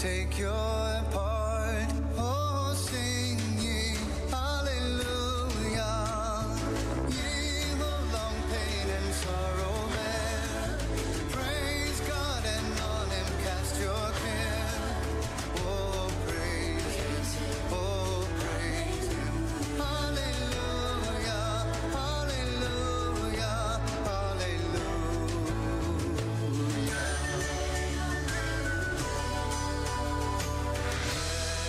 take your part. Oh, sing ye hallelujah. Ye who long pain and sorrow bear, praise God and on him cast your care. Oh, praise him, oh, praise him. Hallelujah, hallelujah, hallelujah.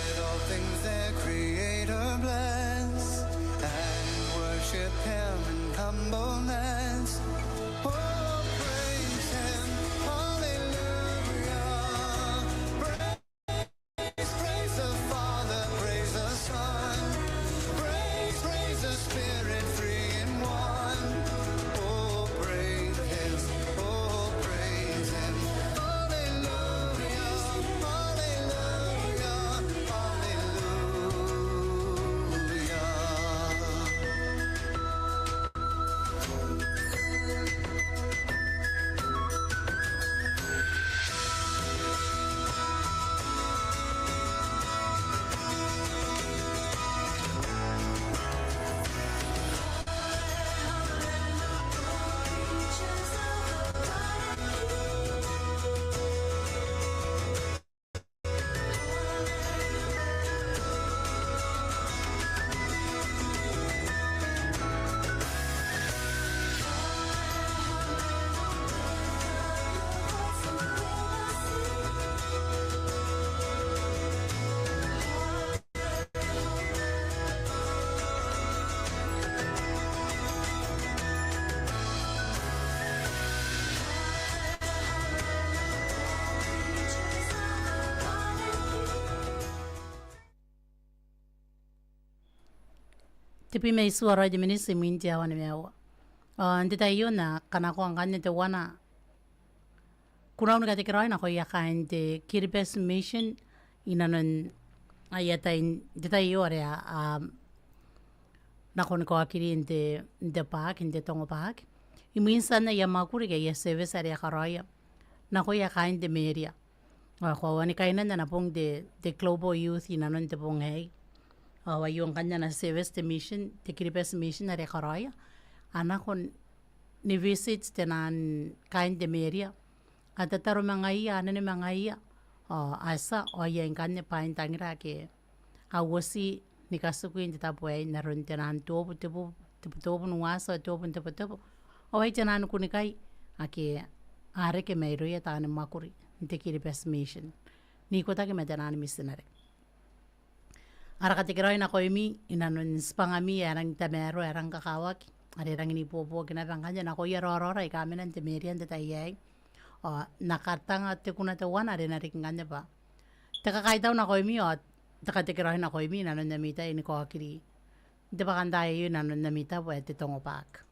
Let all things their Creator bless, and worship him in humbleness. Oh, praise him, hallelujah. Praise the Father, praise the Son, praise the Spirit, three in one. Oh, praise him, oh, praise him. Hallelujah, hallelujah, Tipi me suara je minisi minti awan mewa. Ndita iyo na kana ko angane te wana. Kuna unika te kirai na ko yaka ente Kiribati Mission inanon ayata ndita iyo area na ko niko akiri ente park ente tongo park. Iminsa na yamakuri ke ya service area karaya. Na ko yaka ente meria. Ko wani kaina na pong de global youth inanon te pong hei. Yung kanya na service the mission, the Kiribati Mission na rekaraya. Anak ko ni visits tenan kain de meria. At taro mga iya, ano ni mga iya. Asa o yung kanya pain tangira ke. Awasi ni kasukuin ti tapo ay naroon tenan tuopo nung asa tuopo. O ay tenan ko ni kay. Aki are ke mayro ya tanan makuri. The Kiribati Mission. Ni ko taki matenan missionary. Arakatikiroy na ko imi, inanon spangami, erang tamero, erang kakawak, arirang inipopo, kinabang kanya, na ko yarorora, ikami ng temerian, tatayay, nakatang at kuna tawan, arinarik kanya pa. Takakaitaw na ko imi, takatikiroy na ko imi, inanon namita, iniko akiri. Di ba kandaya yun, inanon namita, pwede tongo pak.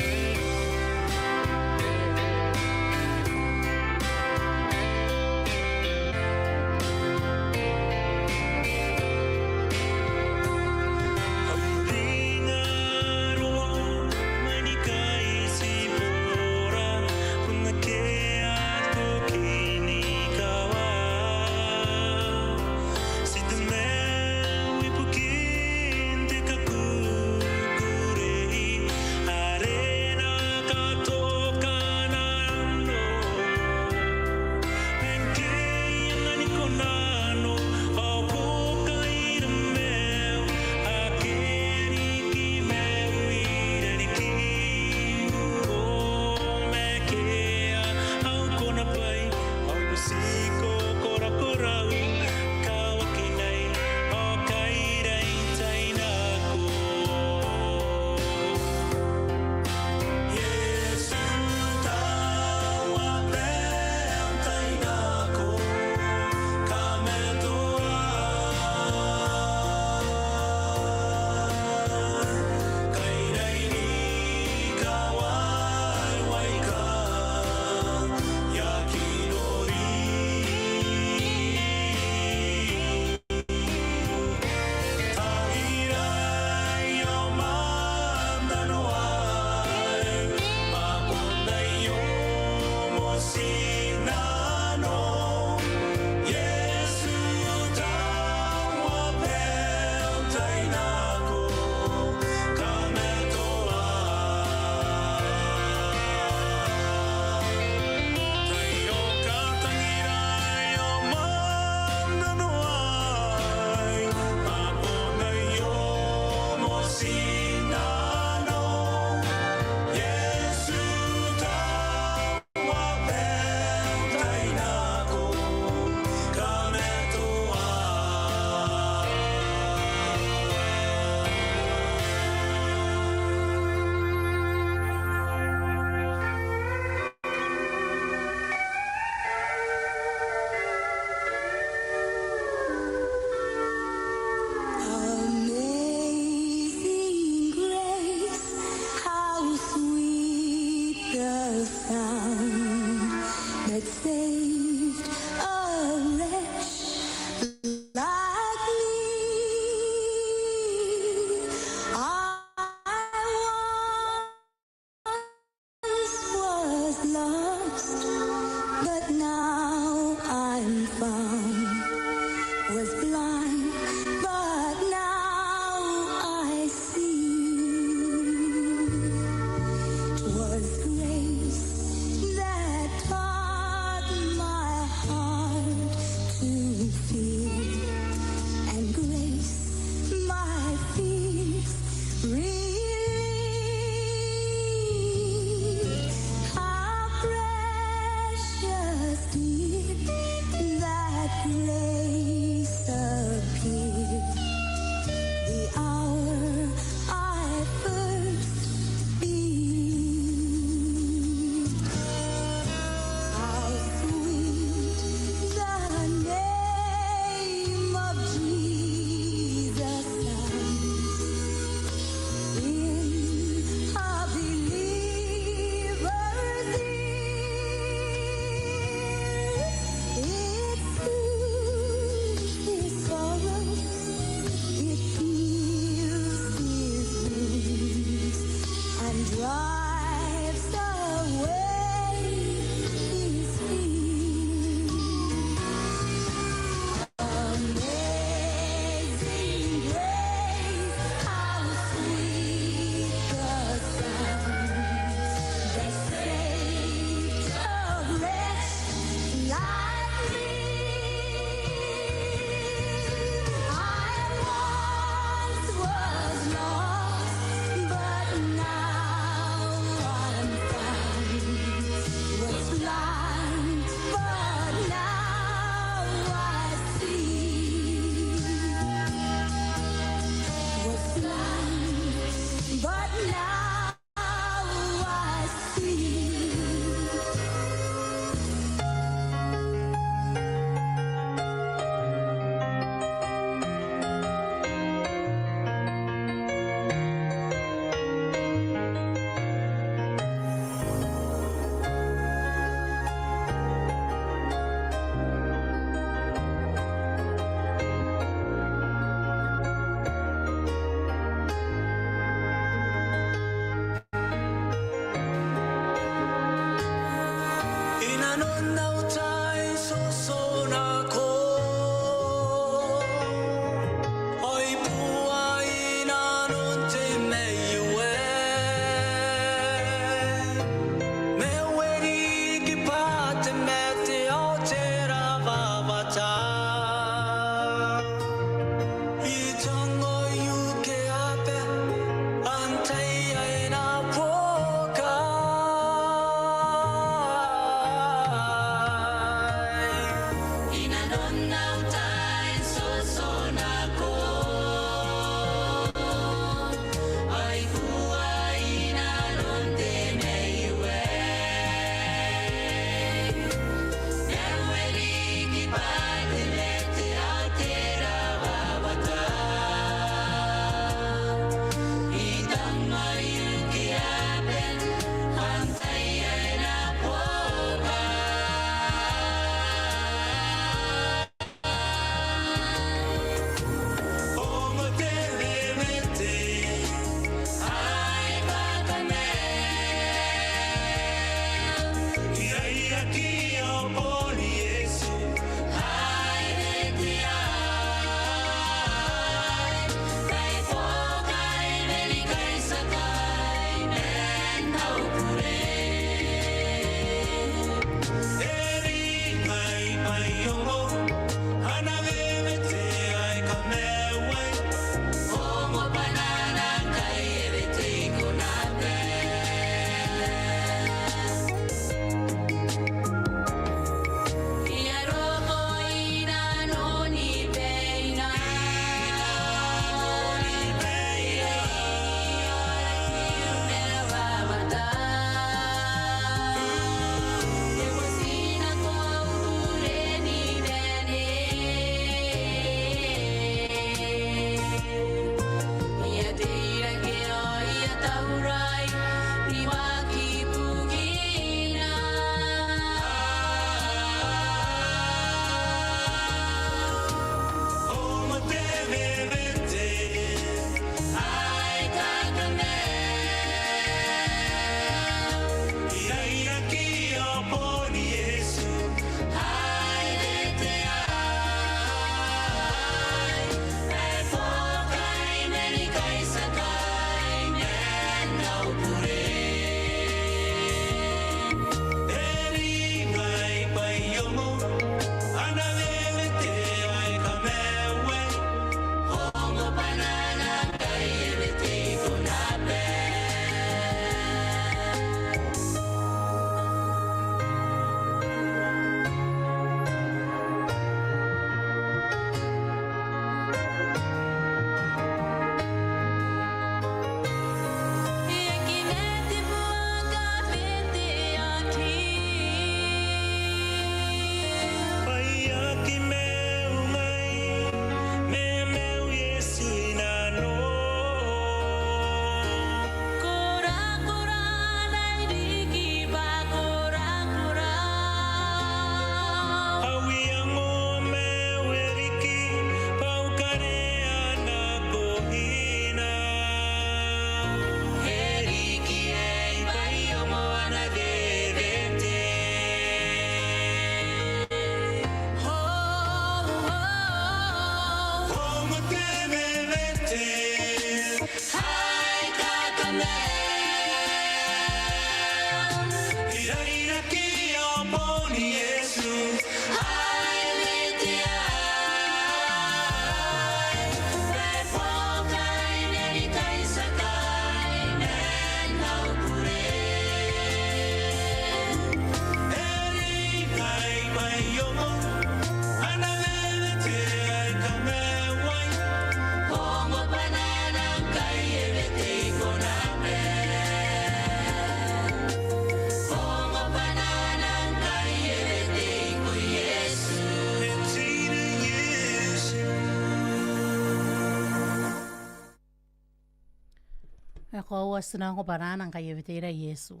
Ko wasna ko paranan kay vetera Yesu.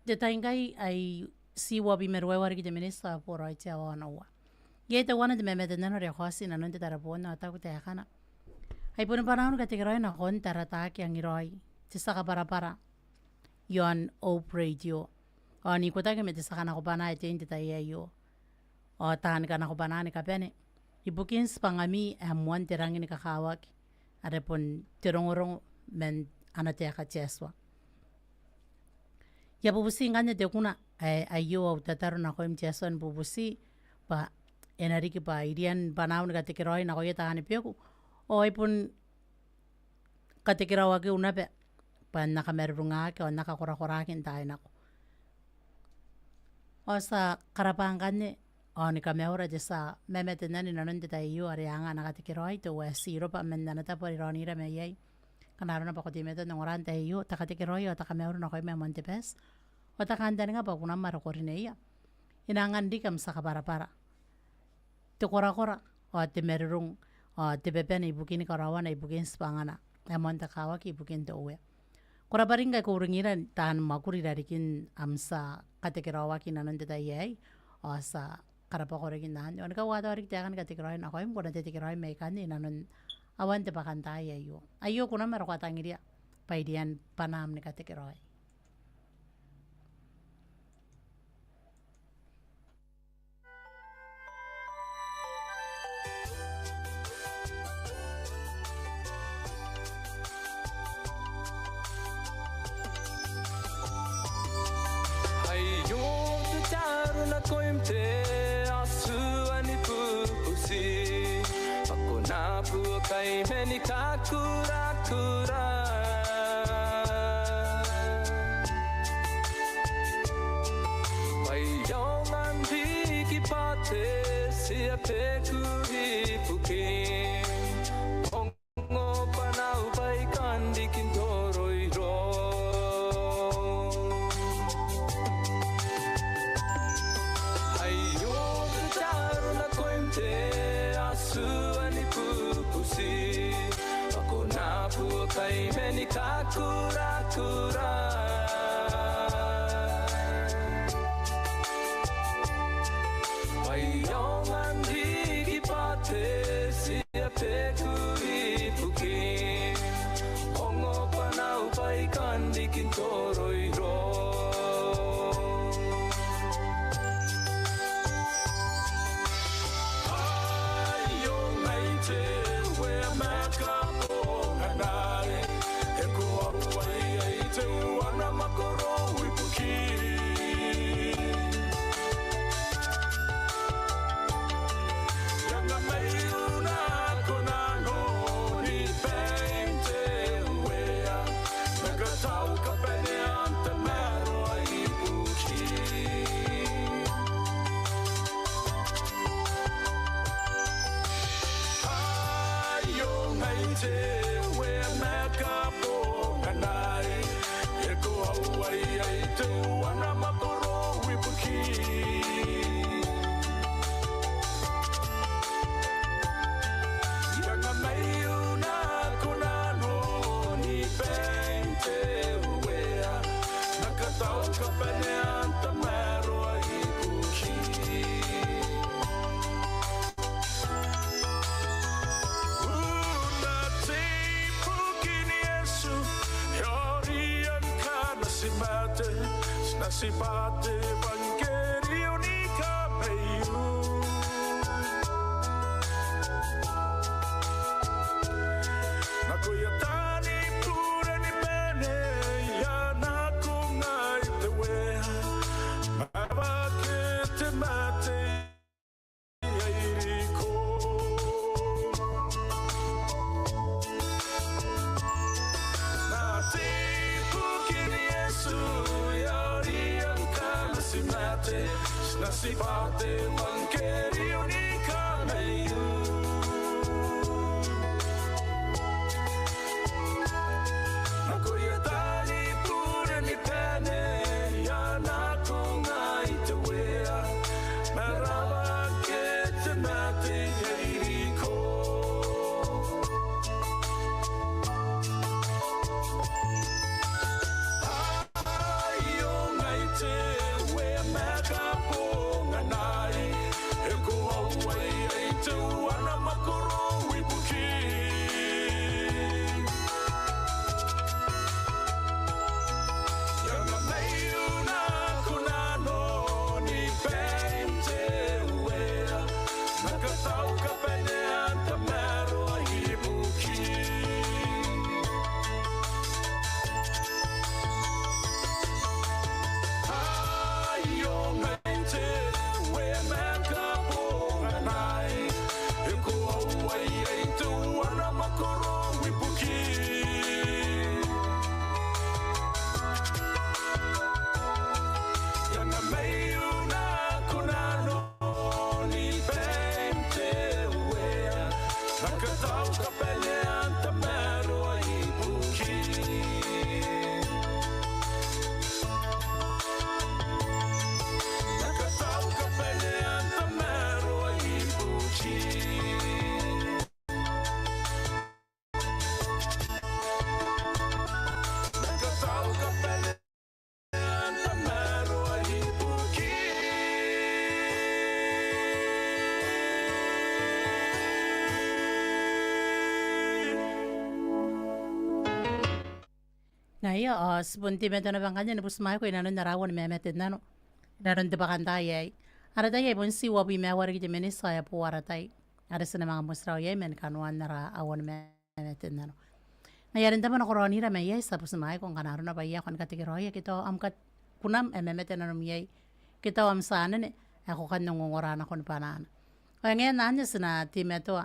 De taingai ai siwa bi merwe wari de minister por ai tia wana wa. Ye te wana de me de nano re hosi na non de tarapona ta ku te kana. Ai pun paranan ka te groi na kon tarata ki ang iroi. Te saka para. Yon o radio. O ni ko ta ke me te saka na ko bana te inte tai yo. O tan kana ko bana ni ka pene. Ibukin spangami amwan te rangi ni ka kawak. Are pun terongorong men anatea ka cheswa. Ya bubusi ngane te kuna ayo au tataru na ko cheswa bubusi pa enariki pa irian panaun ka tekeroi na ko yeta ane pioku. O ipun ka tekerawa ke unape pa nakamerunga ke o nakakora ke ntai nako. O sa karapangane o ni kameora jesa memete nani nanonte tai yu are anga nakatekeroi to wesi ropa men nanata por ironira me yai. Kanaro pa ko timeto ng orante yu takatekeroi o takameora na ko me montepes. O takandani nga pa kuna maro ko rineya. Inangan di kam sa kapara-para. Te kora-kora o te merurung o te pepe na ibukin karawan na ibukin spangana. Amon takawa ki ibukin to uwe. Kora paringa ko uringira tahan makuri darikin amsa katekerawa ki nanon te tayay o sa karapakorekin nahan. O nakawa tawarik tiyakan katekeroy na ko yung kuna tetekeroy may kani nanon awan te pakantay ayo. Ayo kuna maro katangiria paidian panam ni katekeroy. Kai meni kakura-kura Paiyongan bigi pate siape kuri pukin Ongo panau baikan dikin toroi ro Ayo kejaru na koimte asu Ako na po kay meni kakura-kura Paiyongan digi pate siya pekuri pukin Ongo panau baikan dikin toroy ro Si pate bangerio ni kameyu Nakoyatani pure ni si pate wankeri unika meyu Nakoya tani pura ni pene ya nakunga itawea Marawa kete mate yairiko Ayo ngai te wea meka ponga nai E ko awai ai te wana makoro wipuki Yanga meiu na kunano ni pente wea Nakatau ka pene anta mero a hibuki Ayo ngai te wea meka ponga nai E ko awai ai te wana makoro wipuki Yanga meiu na kunano ni pente wea Nakatau ka pele anta mero a hibuki Nakatau ka pele anta mero a hibuki Nakatau ka pele anta mero a hibuki Na ia spunti me tana banganya ni pusmai ko inanon narawan me metet nano. Inanon te bakanta yai. Ara tai pun si wabi me awar ki jemeni saya pu ara tai. Ada sana mga musrao yai men kanuan nara awan me metet nano. Na yarin taman ako ronira me yai sa pusmai ko kanaro na baya kon katikiro ya kito amkat kunam me metet nano yai. Kito am sana ne ako kan nungongorana kon panana. Kaya ngayon nanya sana time to.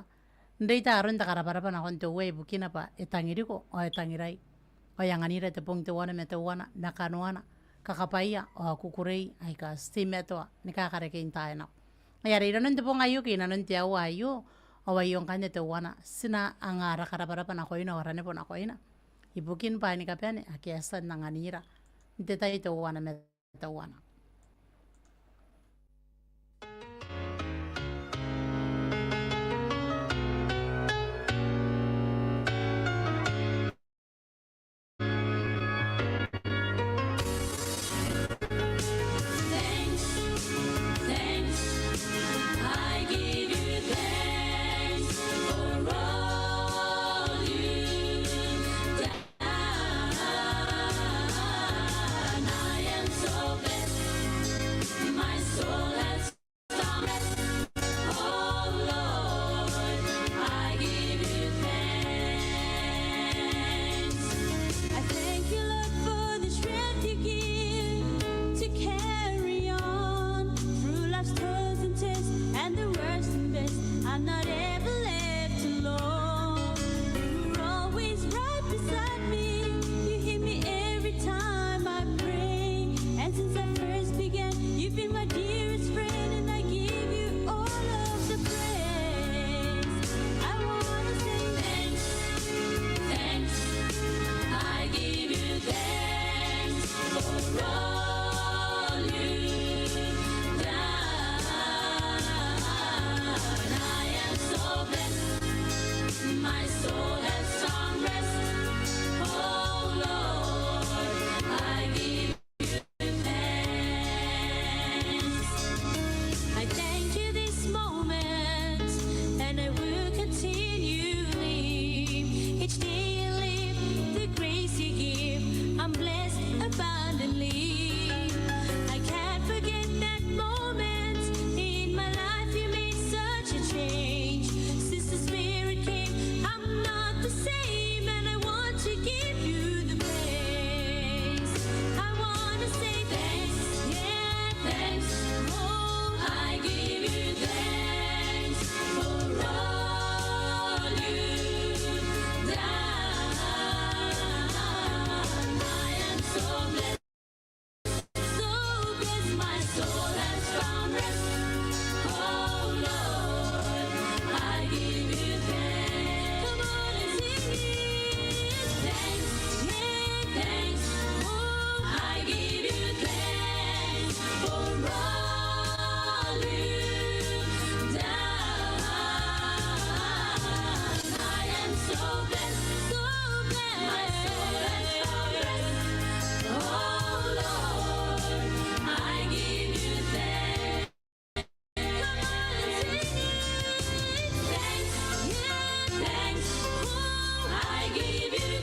Ndai taron takaraparapan akon to way bukina pa etangiri ko o etangirai. O yang anira te pong te wana me te wana nakanuana kakapaya o kukurei ay ka steam eto ni kakarekin tayo na. Ayari nanon te pong ayuki nanon te awa ayo o ayong kanya te wana sina ang rakaraparapan ako ina warane po na ako ina. Ibukin pa ni kapene akiasan ng anira. Hindi tayo te wana me te wana. I give you thanks for all you've done. I am so blessed.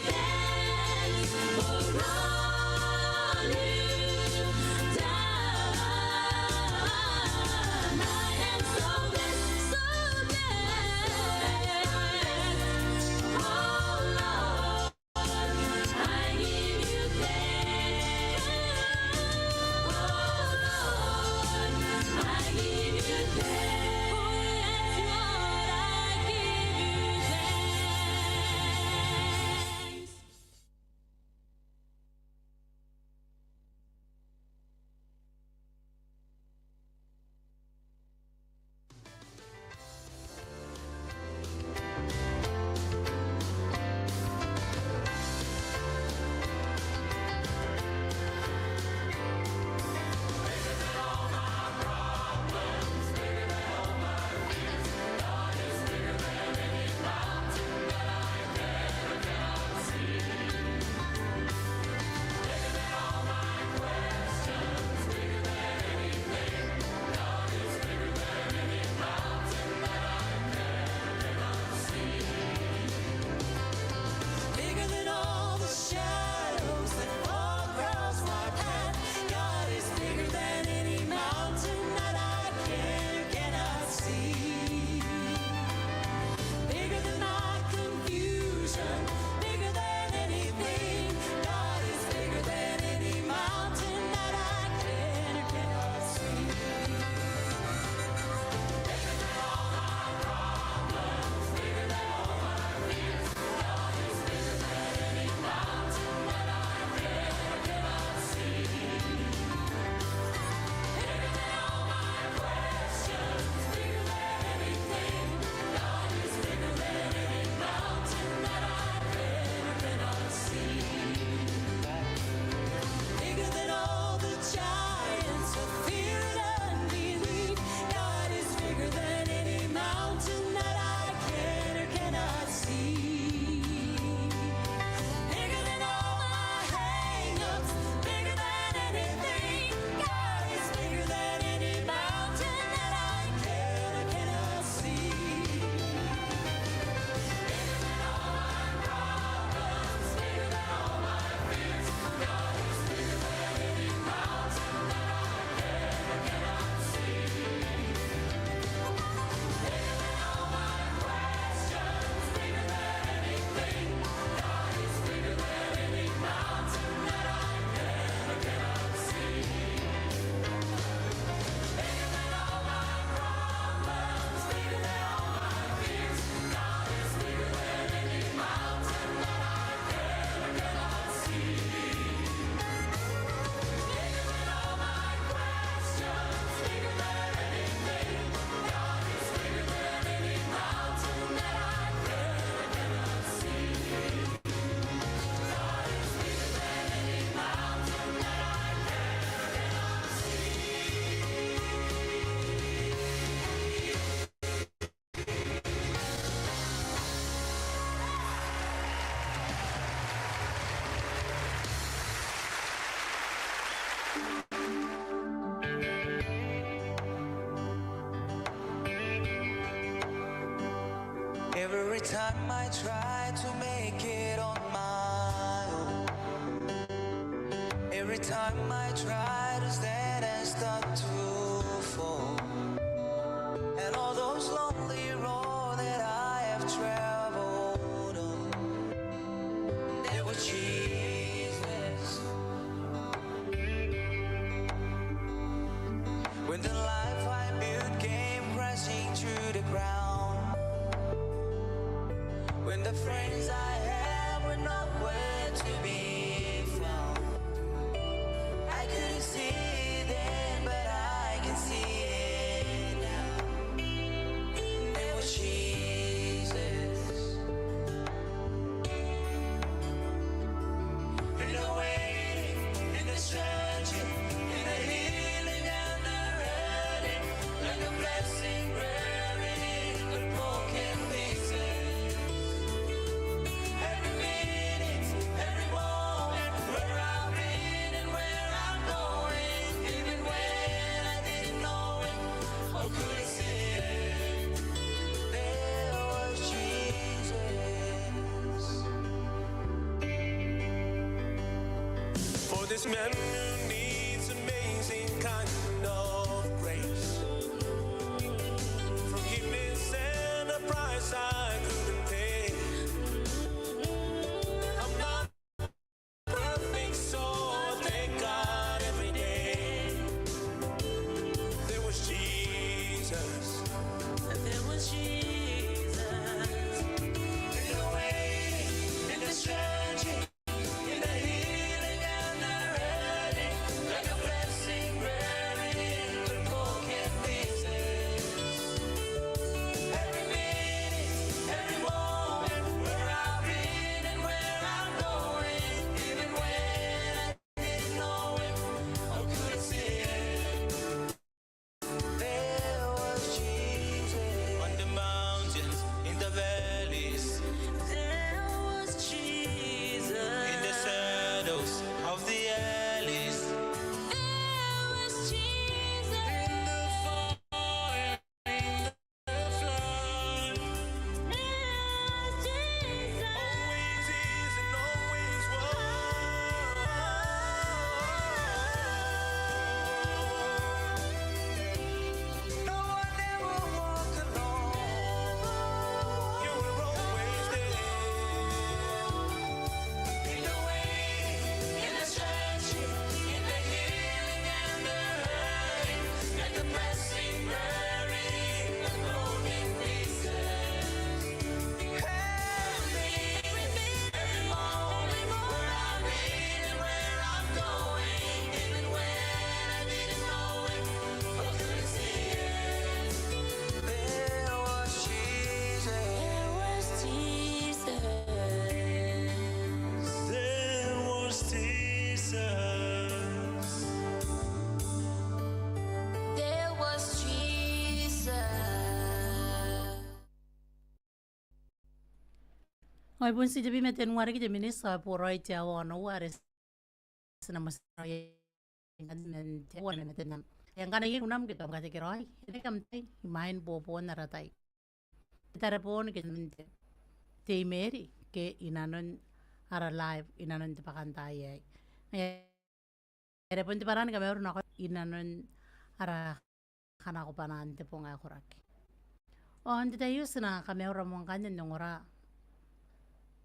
thanks for all you've done. I am so blessed, so blessed. Oh Lord, I give you thanks. Oh Lord, I give you thanks. Oh yes, Lord, I give you thanks. Bigger than all the shadows that fall across my path. God is bigger than any mountain that I can or cannot see. Bigger than my confusion, bigger than anything. God is bigger than any mountain that I can or cannot see. Bigger than all my problems, bigger than all my fears. God is bigger than any mountain that I can or cannot see. Bigger than all my questions, bigger than anything. God is bigger than any mountain that I can or cannot see. Bigger than all the giants of fear and unbelief. God is bigger than any mountain that I can or cannot see. Bigger than all my hang-ups, bigger than anything. God is bigger than any mountain that I can or cannot see. Bigger than all my problems, bigger than all my fears. God is bigger than any mountain that I can or cannot see. Bigger than all my questions, bigger than anything. God is bigger than any mountain that I can or cannot see. Bigger than all my problems, bigger than all my fears. God is bigger than any mountain that I can or cannot see. Bigger than all my questions, bigger than anything. God is bigger than any mountain that I can or cannot see. God is bigger than any mountain that I can or cannot see. Every time I try to make it on my own, every time I try to stand and start to fall, and all those lonely roads that I have traveled on, they were Jesus. When the life I built came crashing through the ground, when the friends I had were nowhere to be found, I couldn't see it then, but I can see it now. It was Jesus. In the waiting, in the searching, in the healing and the hurting, like a blessing growing in the broken pieces. Every minute, every moment, where I've been and where I'm going, even when This man who needs amazing kind of grace. Forgiveness and a price I couldn't pay. I'm not perfect, so I thank God every day. There was Jesus. There was Jesus. In the waiting, in the stretching, in the healing and the hurting, like a blessing buried in the broken pieces. Every minute, every moment, where I've been and where I'm going, even when I didn't know it or couldn't see it. There was Jesus. On the mountains, in the valleys, There was Jesus. in the shadows of the alleys, There was Jesus. in the fire, in the flood. There was Jesus. Always is and always was. No one ever walked alone. You were always there. In the waiting, in the stretching, in the healing and the hurting, like the blessing buried in the broken pieces. Every minute, every moment, where I've been and where I'm going, even when I didn't know it or couldn't see it. There was Jesus. There was Jesus. There was Jesus. There was Jesus. Oi pun si jabi meten wari ki jamini sa poroi tia wono wari sena mas yang men tia wani meten nam yang kana yeng unam kita mkate kiroi ini kam tai main popo naratai tara pon ke mente te meri ke inanon ara live inanon te pakantai ere pun te paran ka meru nako inanon ara kana ko panan te ponga kuraki on te tayu sena ka meru mong kanyen ngora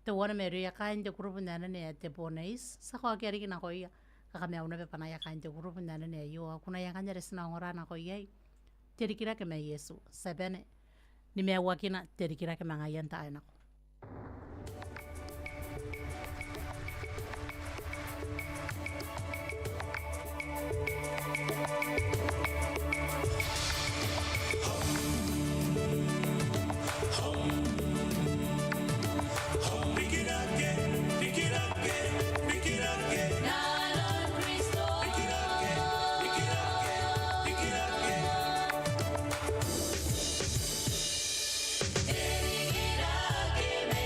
te wana meru ya kain te grupo nana ne te poneis sa ko keri kina ko ya ka me una pe pana ya kain te grupo nana ne yo kuna ya kanya resna ngora na ko yai teri kira ke me yesu sabene ni me wakina teri kira ke mangayan ta ana ko Pick it up, pick it up, pick it up, Nanon Cristo. pick it up, pick it up, pick it up. Dirigirá que me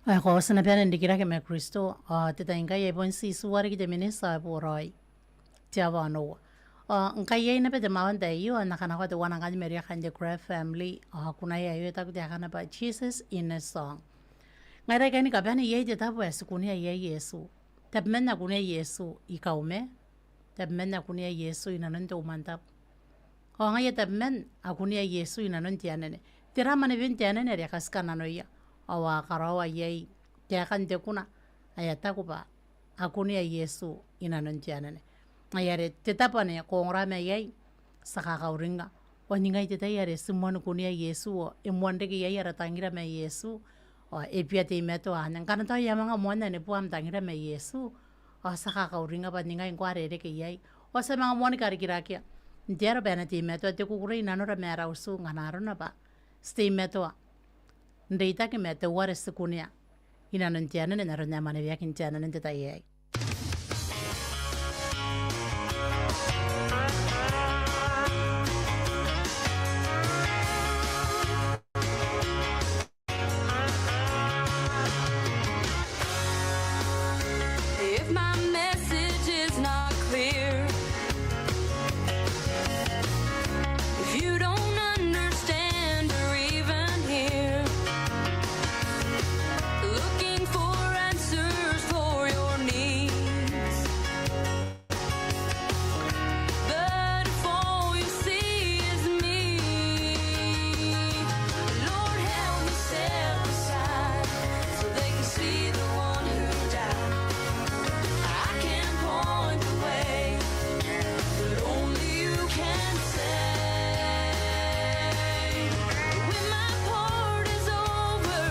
Ai ko sana pera ndikira ke me Kristo te ta inga ye bon si suwari ki te minisa poroi tia wa no nka ye na pete mawan te yo na kana ko te wana ngani meria kan de Craft family kuna ye yo ta ku te kana ba Jesus in a song ngai ra kani ka bani ye te ta ba su kunia ye Yesu te menna kunia Yesu I kaume te menna kunia Yesu ina nan te umanta ngai te men akunia Yesu ina nan te anene te ra mane ben te anene ya kaskana no ya awa karawa ye te akan te kuna ayata ku ba akunia Yesu ina nan te anene ayare te tapane ko ngora me ye saka kauringa waninga te yare simon kunia Yesu o emwande ke yara tangira me Yesu o epia te meto anan kana ta yamanga mwana ne puam tangira me Yesu o saka kauringa baninga inkware re ke ye o se manga moni karikirakia ndiara bana te meto te kukure inano ra mera usu nganaro na ba stay meto ndeita ke mete ware sikunia ina nantiana na ro nyama ne yakin tiana nte ta ye If my message is not clear, if you don't understand or even hear, looking for answers for your needs, but if all you see is me, Lord help me step aside so they can see the one who died. I can point the way, but only you can say. When my part is over,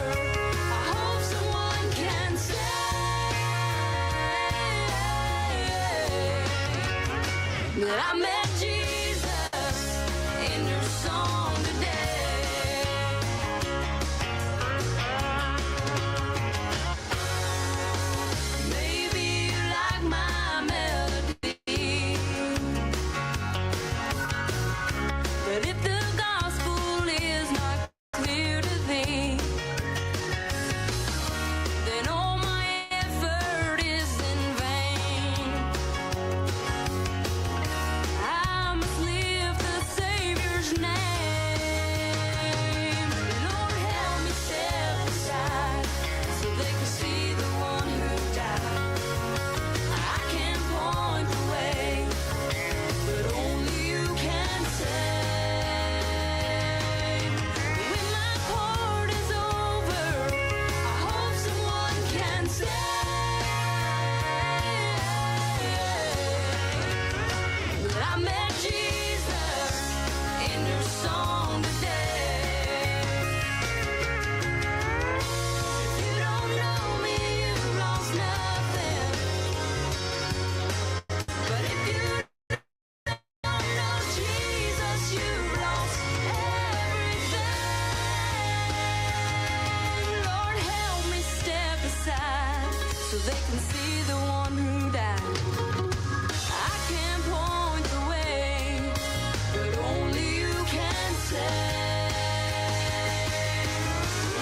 I hope someone can say that I met Jesus in your song today. Maybe you like my melody, but if the gospel is not clear to thee, then all my effort is in vain. I must live the Savior's name. Lord, help me step aside so they can see the one who died. I can point the way, but only you can say. When my part is over, I hope someone can say that I met Jesus in your song today. If you don't know me, you've lost nothing. But if you don't know Jesus, you've lost everything. Lord, help me step aside so they can see the one who died. I can point the way, but only you can say.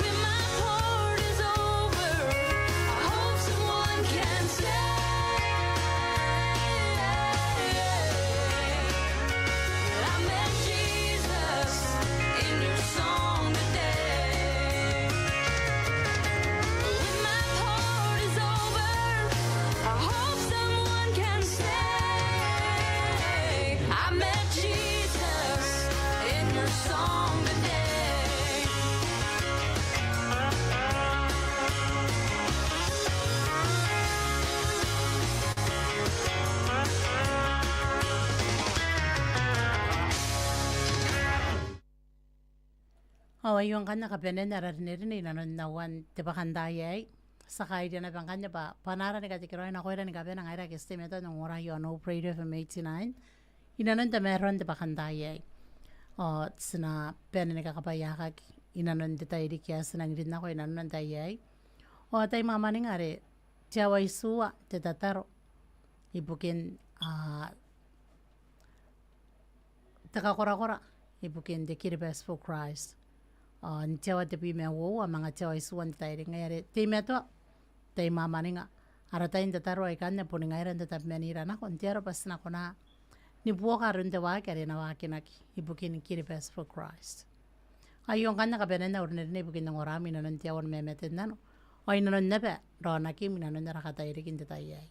When my part is over, I hope someone can say that I met Jesus in your song today. When my part is over, I hope someone can say I met Jesus in your song today. yung kanya kapene na rin na nawan te bakanda ye sakay dia na bangkanya ba panara ni katikiro na koira ni kapena ngaira ke stimeto ng ora yo no prayer from 89 inanon te meron te bakanda ye sina pene ni kakapayakak inanon te tayo di kya sinang rin na ko inanon tayo ye tay mama ni ngare tiawa isua te tataro ibukin takakora-kora ibukin the Kiribes for Christ ni te awa te pi mea wou a manga te awa isu an te tairi ngai are te mea toa te mamaninga ara tain te taro ai kanya poni ngai ran te tap mea ni rana kon te aro pasina kona ni puoka run te wake are na wake naki ipuki ni Kiribati for Christ ai on kanya ka benenda urne ne ipuki na ngorami na nanti awan mea mea te nano o ina non nebe ro naki mina non nera kata iri kin te tai ai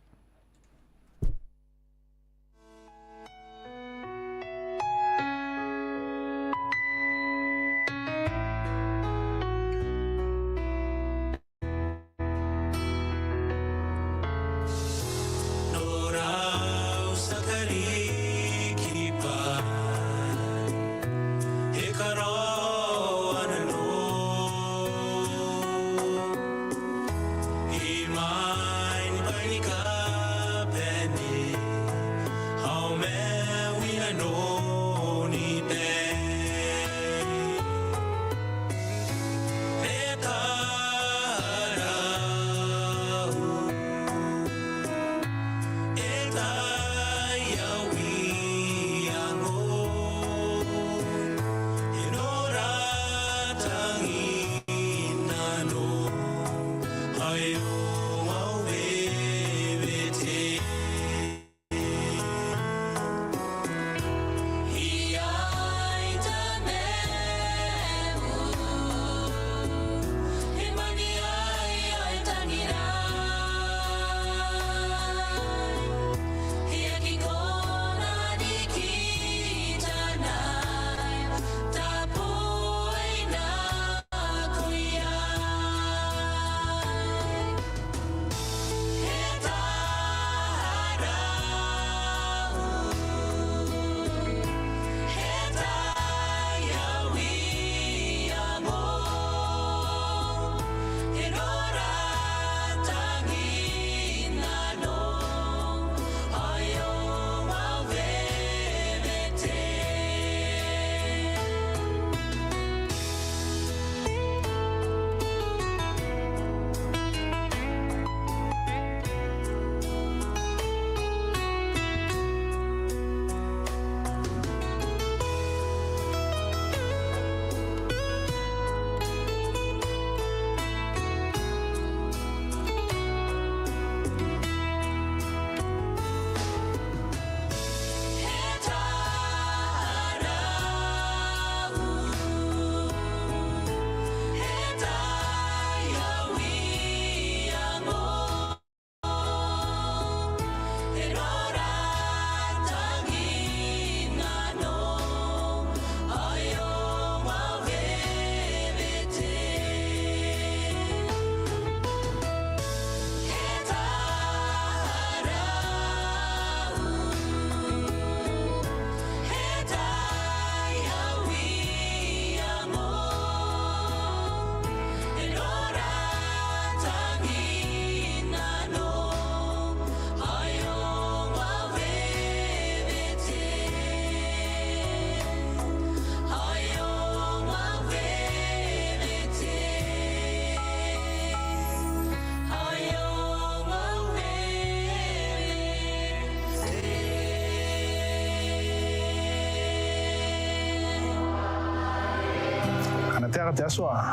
Terra até a sua